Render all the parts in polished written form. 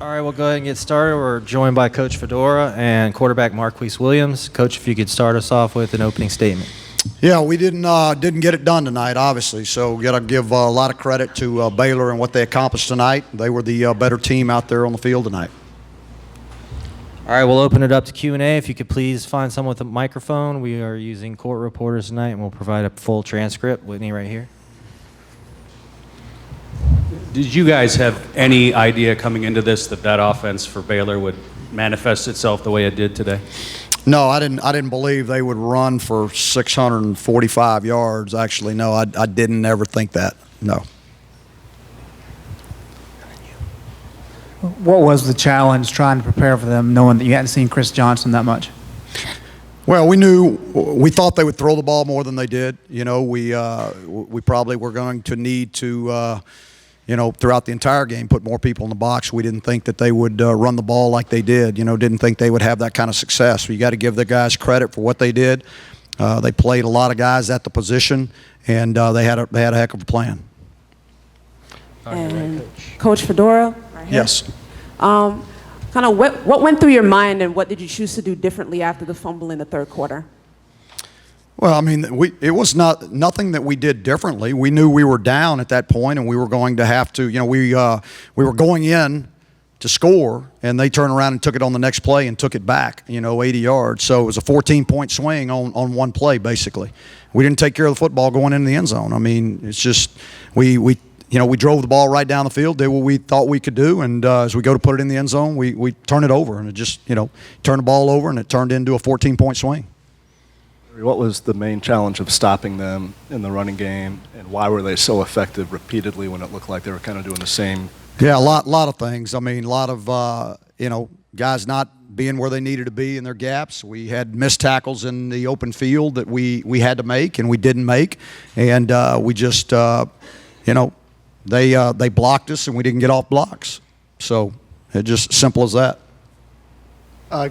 All right, we'll go ahead and get started. We're joined by Coach Fedora and quarterback Marquise Williams. Coach, if you could start us off with an opening statement. Yeah, we didn't get it done tonight, obviously. So we got to give a lot of credit to Baylor and what they accomplished tonight. They were the better team out there on the field tonight. All right, we'll open it up to Q&A. If you could please find someone with a microphone. We are using court reporters tonight, and we'll provide a full transcript. Whitney right here. Did you guys have any idea coming into this that offense for Baylor would manifest itself the way it did today? No, I didn't believe they would run for 645 yards. Actually, no, I didn't ever think that. No. What was the challenge trying to prepare for them, knowing that you hadn't seen Chris Johnson that much? Well, we thought they would throw the ball more than they did. You know, we probably were going to need to, throughout the entire game, put more people in the box. We didn't think that they would run the ball like they did. Didn't think they would have that kind of success. You got to give the guys credit for what they did. They played a lot of guys at the position, and they had a heck of a plan. And Coach Fedora? Right here. Yes. Kind of what went through your mind, and what did you choose to do differently after the fumble in the third quarter? Well, I mean, it was nothing that we did differently. We knew we were down at that point, and we were going to have to. We were going in to score, and they turned around and took it on the next play and took it back, 80 yards. So it was a 14-point swing on one play, basically. We didn't take care of the football going into the end zone. I mean, it's just we drove the ball right down the field, did what we thought we could do, and as we go to put it in the end zone, we turn it over, and it just, turned the ball over, and it turned into a 14-point swing. What was the main challenge of stopping them in the running game, and why were they so effective repeatedly when it looked like they were kind of doing the same? Yeah, a lot of things. I mean, a lot of, guys not being where they needed to be in their gaps. We had missed tackles in the open field that we had to make, and we didn't make, and we just, they blocked us, and we didn't get off blocks. So it's just simple as that.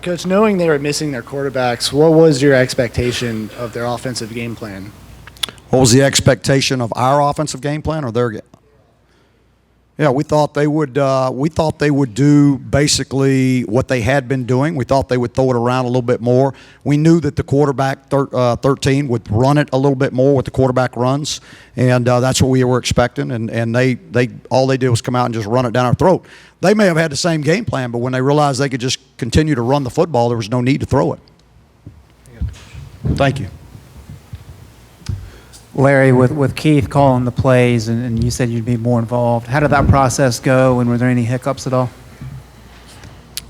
Coach, knowing they were missing their quarterbacks, what was your expectation of their offensive game plan? What was the expectation of our offensive game plan or their game? Yeah, we thought they would. We thought they would do basically what they had been doing. We thought they would throw it around a little bit more. We knew that the quarterback 13 would run it a little bit more with the quarterback runs, and that's what we were expecting. And they all they did was come out and just run it down our throat. They may have had the same game plan, but when they realized they could just continue to run the football, there was no need to throw it. Thank you. Larry, with Keith calling the plays, and you said you'd be more involved, how did that process go, and were there any hiccups at all?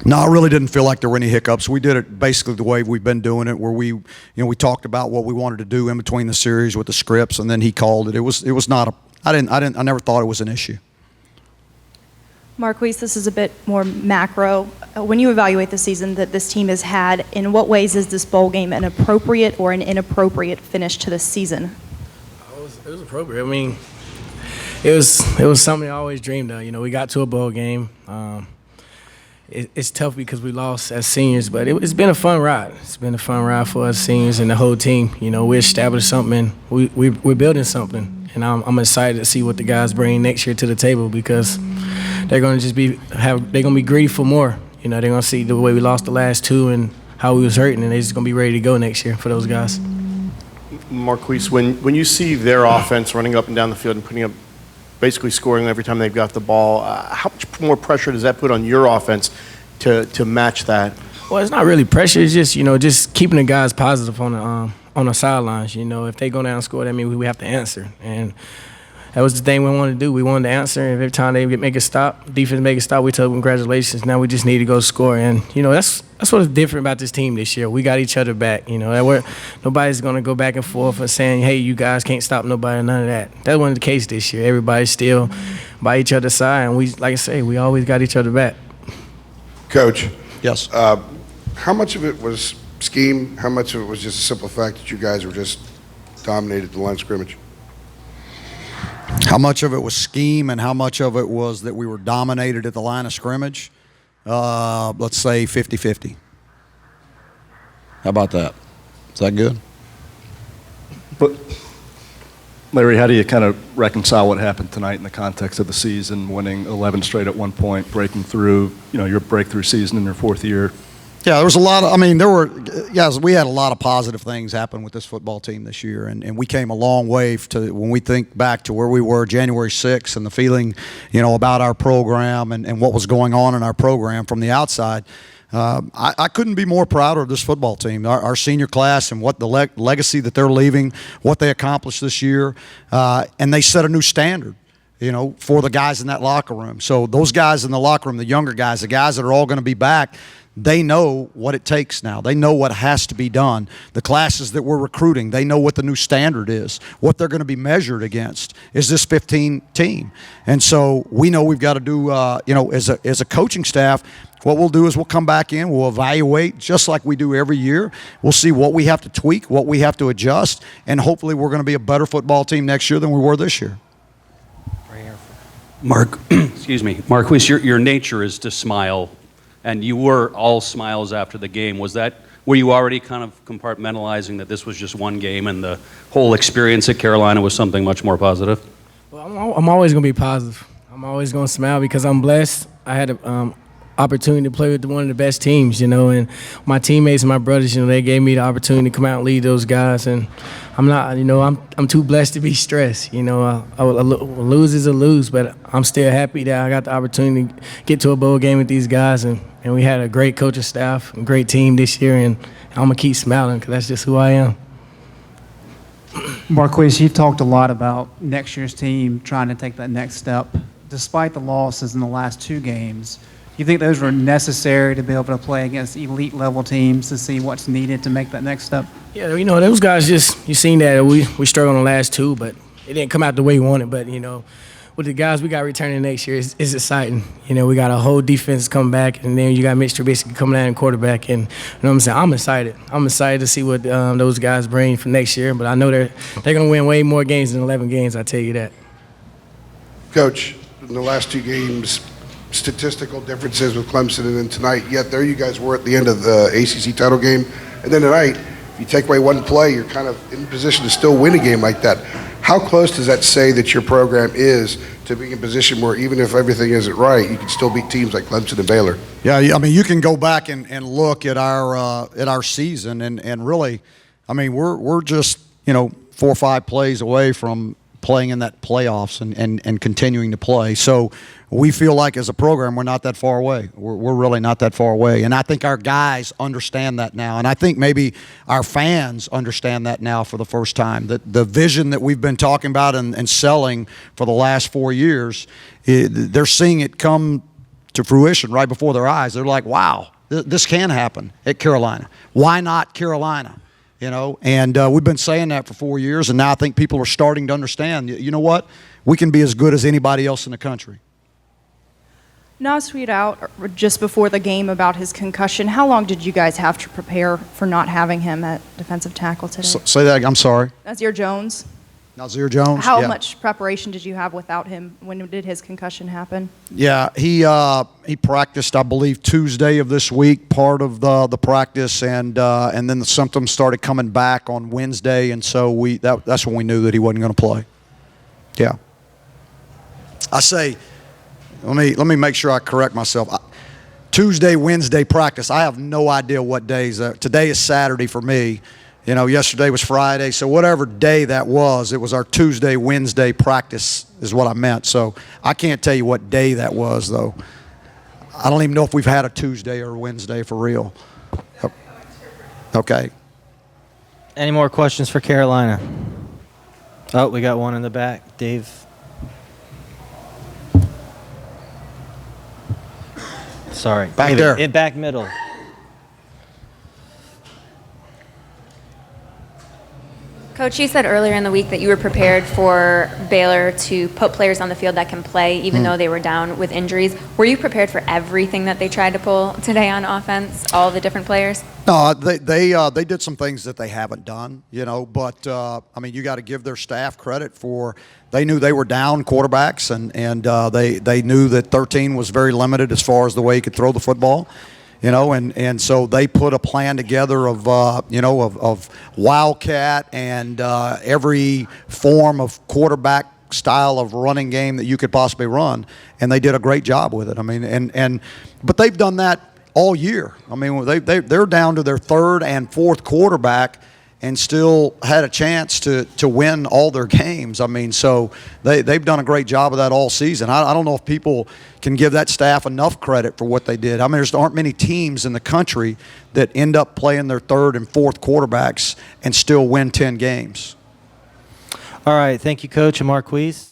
No, I really didn't feel like there were any hiccups. We did it basically the way we've been doing it, where we talked about what we wanted to do in between the series with the scripts, and then he called it. It was not I never thought it was an issue. Marquise, this is a bit more macro. When you evaluate the season that this team has had, in what ways is this bowl game an appropriate or an inappropriate finish to the season? It was appropriate. I mean, it was something I always dreamed of. We got to a bowl game. It's tough because we lost as seniors, but it's been a fun ride. It's been a fun ride for us seniors and the whole team. We established something. We're building something, and I'm excited to see what the guys bring next year to the table, because they're going to they're going to be greedy for more. They're going to see the way we lost the last two and how we was hurting, and they're just going to be ready to go next year for those guys. Marquise, when you see their offense running up and down the field and putting up, basically scoring every time they've got the ball, how much more pressure does that put on your offense to match that? Well, it's not really pressure. It's just just keeping the guys positive on the sidelines. If they go down and score, that means we have to answer, and that was the thing we wanted to do. We wanted to answer, and every time they make a stop, defense make a stop, we tell them congratulations. Now we just need to go score, and that's what's different about this team this year. We got each other back. Nobody's gonna go back and forth and saying, "Hey, you guys can't stop nobody." None of that. That wasn't the case this year. Everybody's still by each other's side, and we, like I say, we always got each other back. Coach. Yes. How much of it was scheme? How much of it was just the simple fact that you guys were just dominated the line of scrimmage? How much of it was scheme and how much of it was that we were dominated at the line of scrimmage? Let's say 50-50. How about that? Is that good? But Larry, how do you kind of reconcile what happened tonight in the context of the season, winning 11 straight at one point, breaking through, your breakthrough season in your fourth year? Yeah, there was a lot of, we had a lot of positive things happen with this football team this year, and we came a long way to when we think back to where we were January 6th and the feeling, about our program and what was going on in our program from the outside. I couldn't be more prouder of this football team, our senior class, and what the legacy that they're leaving, what they accomplished this year, and they set a new standard, for the guys in that locker room. So those guys in the locker room, the younger guys, the guys that are all going to be back, they know what it takes now. They know what has to be done. The classes that we're recruiting, they know what the new standard is, what they're going to be measured against. Is this 15 team? And so we know we've got to do, as a coaching staff, what we'll do is we'll come back in, we'll evaluate just like we do every year. We'll see what we have to tweak, what we have to adjust, and hopefully we're going to be a better football team next year than we were this year. Excuse me, Marquise, your nature is to smile, and you were all smiles after the game. Were you already kind of compartmentalizing that this was just one game and the whole experience at Carolina was something much more positive? Well, I'm always going to be positive. I'm always going to smile because I'm blessed. I had a opportunity to play with one of the best teams, and my teammates and my brothers, they gave me the opportunity to come out and lead those guys, and I'm not, I'm too blessed to be stressed, a lose is a lose, but I'm still happy that I got the opportunity to get to a bowl game with these guys, and we had a great coaching staff, a great team this year, and I'm going to keep smiling because that's just who I am. Marquise, you've talked a lot about next year's team trying to take that next step. Despite the losses in the last two games, do you think those were necessary to be able to play against elite level teams to see what's needed to make that next step? Yeah, those guys you seen that we struggled on the last two, but it didn't come out the way we wanted. But, with the guys we got returning next year, it's exciting. We got a whole defense coming back, and then you got Mitch Trubisky coming out in quarterback. And, what I'm saying? I'm excited. I'm excited to see what those guys bring for next year. But I know they're going to win way more games than 11 games, I tell you that. Coach, in the last two games, statistical differences with Clemson and then tonight, yet there you guys were at the end of the ACC title game. And then tonight, if you take away one play, you're kind of in position to still win a game like that. How close does that say that your program is to being in a position where even if everything isn't right, you can still beat teams like Clemson and Baylor? Yeah, you can go back and look at our season and really, we're just 4 or 5 plays away from playing in that playoffs and continuing to play. So we feel like as a program we're not that far away. We're really not that far away. And I think our guys understand that now. And I think maybe our fans understand that now for the first time. That the vision that we've been talking about and selling for the last 4 years, they're seeing it come to fruition right before their eyes. They're like, wow, this can happen at Carolina. Why not Carolina? And we've been saying that for 4 years, and now I think people are starting to understand, you know what? We can be as good as anybody else in the country. Nas tweeted out just before the game about his concussion. How long did you guys have to prepare for not having him at defensive tackle today? Say that, I'm sorry. Nazir Jones. Nazir Jones? How Yeah. much preparation did you have without him? When did his concussion happen? Yeah, he practiced, I believe, Tuesday of this week, part of the practice, and then the symptoms started coming back on Wednesday, and so that's when we knew that he wasn't going to play. Yeah. I say, let me make sure I correct myself. Tuesday, Wednesday practice. I have no idea what days. Today is Saturday for me. Yesterday was Friday, so whatever day that was, it was our Tuesday, Wednesday practice is what I meant. So I can't tell you what day that was, though. I don't even know if we've had a Tuesday or a Wednesday for real. Okay. Any more questions for Carolina? Oh, we got one in the back. Dave. Sorry. Back there. In back middle. Coach, you said earlier in the week that you were prepared for Baylor to put players on the field that can play, even though they were down with injuries. Were you prepared for everything that they tried to pull today on offense, all the different players? No, they did some things that they haven't done, but you got to give their staff credit for they knew they were down quarterbacks, and they knew that 13 was very limited as far as the way he could throw the football. and so they put a plan together of of wildcat and every form of quarterback style of running game that you could possibly run, and they did a great job with it. I mean, but they've done that all year. I mean, they're down to their third and fourth quarterback and still had a chance to win all their games. I mean, so they've done a great job of that all season. I don't know if people can give that staff enough credit for what they did. I mean, there aren't many teams in the country that end up playing their third and fourth quarterbacks and still win 10 games. All right, thank you, Coach and Marquise.